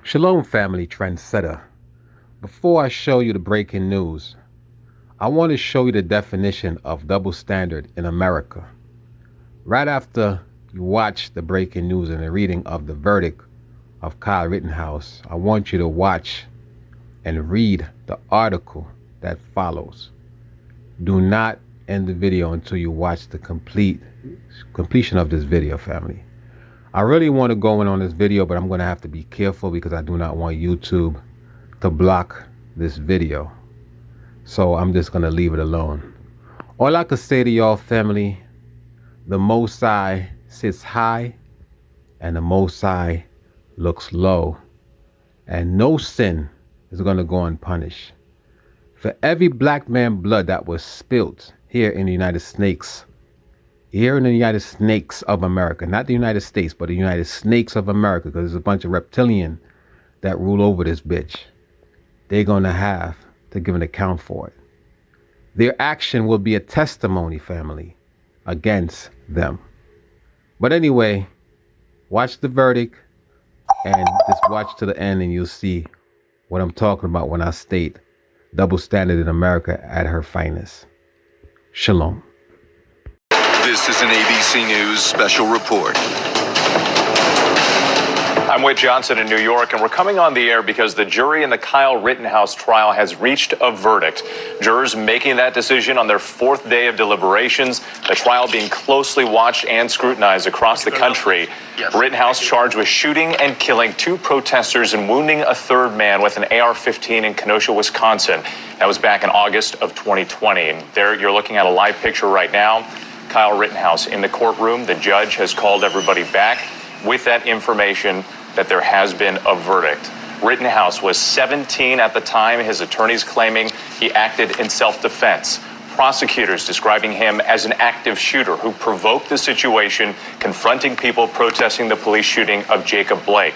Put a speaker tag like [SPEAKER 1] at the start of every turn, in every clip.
[SPEAKER 1] Shalom, family trendsetter. Before I show you the breaking news, I want to show you the definition of double standard in America. Right after you watch the breaking news and the reading of the verdict of Kyle Rittenhouse, I want you to watch and read the article that follows. Do not end the video until you watch the completion of this video, family. I really want to go in on this video, but I'm going to have to be careful because I do not want YouTube to block this video. So I'm just going to leave it alone. All I could say to y'all, family, the Most High sits high and the Most High looks low. And no sin is going to go unpunished. For every black man blood that was spilt here in the United Snakes, here in the United Snakes of America, not the United States, but the United Snakes of America, because there's a bunch of reptilian that rule over this bitch. They're going to have to give an account for it. Their action will be a testimony, family, against them. But anyway, watch the verdict and just watch to the end and you'll see what I'm talking about when I state double standard in America at her finest. Shalom.
[SPEAKER 2] This is an ABC News special report.
[SPEAKER 3] I'm Whit Johnson in New York, and we're coming on the air because the jury in the Kyle Rittenhouse trial has reached a verdict. Jurors making that decision on their fourth day of deliberations, the trial being closely watched and scrutinized across the country. Rittenhouse charged with shooting and killing two protesters and wounding a third man with an AR-15 in Kenosha, Wisconsin. That was back in August of 2020. And there you're looking at a live picture right now. Kyle Rittenhouse in the courtroom. The judge has called everybody back with that information that there has been a verdict. Rittenhouse was 17 at the time, his attorneys claiming he acted in self-defense. Prosecutors describing him as an active shooter who provoked the situation, confronting people protesting the police shooting of Jacob Blake.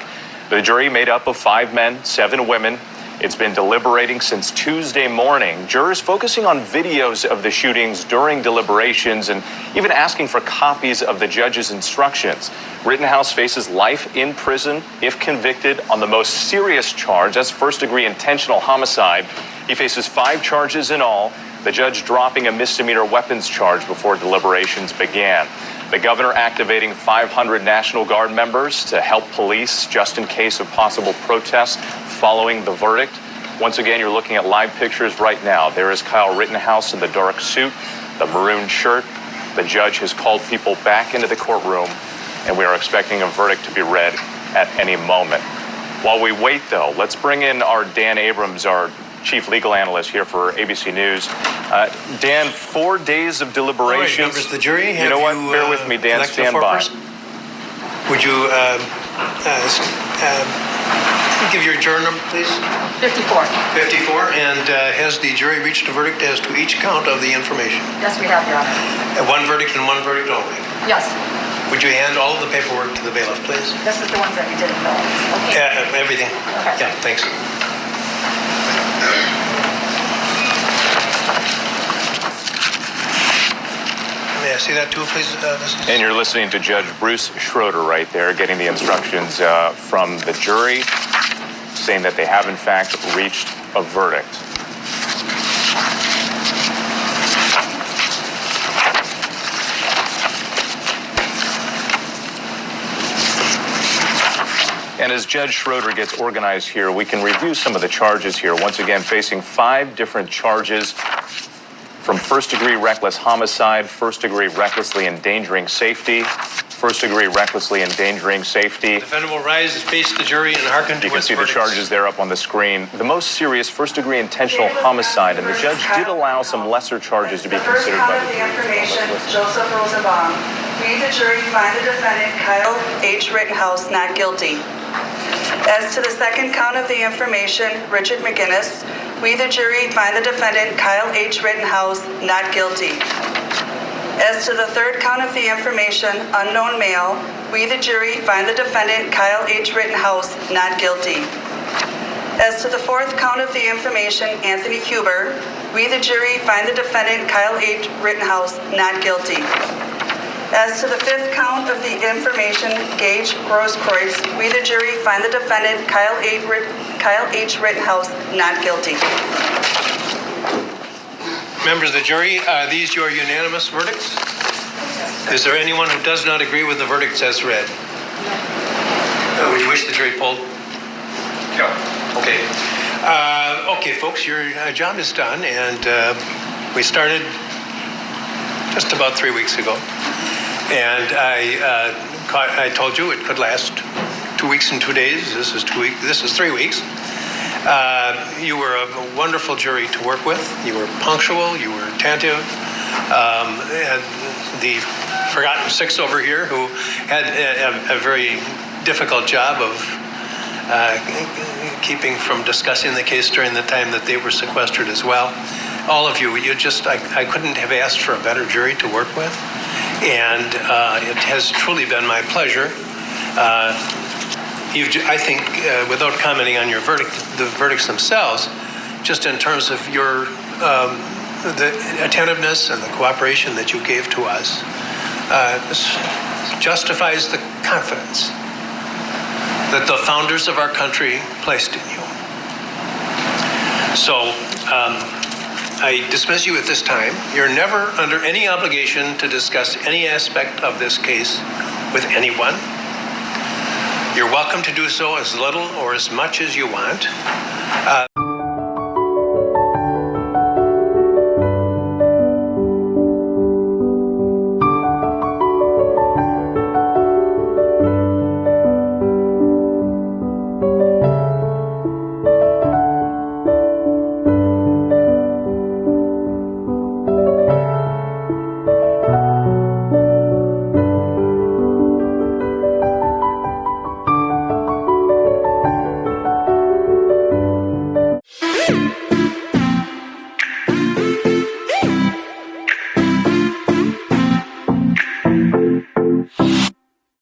[SPEAKER 3] The jury made up of 5 men, 7 women. It's been deliberating since Tuesday morning. Jurors focusing on videos of the shootings during deliberations and even asking for copies of the judge's instructions. Rittenhouse faces life in prison if convicted on the most serious charge. That's first-degree intentional homicide. He faces 5 charges in all, the judge dropping a misdemeanor weapons charge before deliberations began. The governor activating 500 National Guard members to help police just in case of possible protests following the verdict. Once again, you're looking at live pictures right now. There is Kyle Rittenhouse in the dark suit, the maroon shirt. The judge has called people back into the courtroom, and we are expecting a verdict to be read at any moment. While we wait, though, let's bring in our Dan Abrams, our chief legal analyst here for ABC News. Dan, 4 days of deliberations.
[SPEAKER 4] All right, members of the jury,
[SPEAKER 3] you know what? Bear with me, Dan. Stand by.
[SPEAKER 4] Would you give your juror number, please?
[SPEAKER 5] 54.
[SPEAKER 4] 54. And has the jury reached a verdict as to each count of the information?
[SPEAKER 5] Yes, we have, Your Honor.
[SPEAKER 4] One verdict and one verdict only.
[SPEAKER 5] Yes.
[SPEAKER 4] Would you hand all of the paperwork to the bailiff, please?
[SPEAKER 5] This is the ones that we didn't know. Okay.
[SPEAKER 4] Everything.
[SPEAKER 5] Okay.
[SPEAKER 4] Yeah, thanks. May I see that too, please, Mrs.?
[SPEAKER 3] And you're listening to Judge Bruce Schroeder right there, getting the instructions from the jury, saying that they have, in fact, reached a verdict. And as Judge Schroeder gets organized here, we can review some of the charges here. Once again, facing 5 different charges, from first-degree reckless homicide, first-degree recklessly endangering safety, first-degree recklessly endangering safety.
[SPEAKER 4] Defendant will rise, face the jury, and hearken to
[SPEAKER 3] You can
[SPEAKER 4] its
[SPEAKER 3] see the
[SPEAKER 4] verdicts.
[SPEAKER 3] charges there up on the screen. The most serious first-degree intentional homicide, and the judge did allow some lesser charges to be considered by the jury.
[SPEAKER 6] Information, Joseph Rosenbaum. We, the jury, find the defendant, Kyle H. Rittenhouse, not guilty. As to the second count of the information, Richard McGinnis, we, the jury, find the defendant, Kyle H. Rittenhouse, not guilty. As to the third count of the information, unknown male, we, the jury, find the defendant, Kyle H. Rittenhouse, not guilty. As to the fourth count of the information, Anthony Huber, we, the jury, find the defendant, Kyle H. Rittenhouse, not guilty. As to the fifth count of the information, Gage Grosskreutz, we the jury find the defendant, Kyle H. Rittenhouse, not guilty.
[SPEAKER 4] Members of the jury, are these your unanimous verdicts? Is there anyone who does not agree with the verdicts as read? Would you wish the jury polled?
[SPEAKER 3] No.
[SPEAKER 4] Okay. Okay, folks, your job is done, and we started just about 3 weeks ago. And I told you it could last 2 weeks and 2 days. This is 2 weeks. This is 3 weeks. You were a wonderful jury to work with. You were punctual. You were attentive. And the forgotten six over here who had a very difficult job of keeping from discussing the case during the time that they were sequestered as well. All of you, I couldn't have asked for a better jury to work with. And it has truly been my pleasure. I think, without commenting on the verdicts themselves, just in terms of your the attentiveness and the cooperation that you gave to us, this justifies the confidence that the founders of our country placed in you. So I dismiss you at this time. You're never under any obligation to discuss any aspect of this case with anyone. You're welcome to do so as little or as much as you want.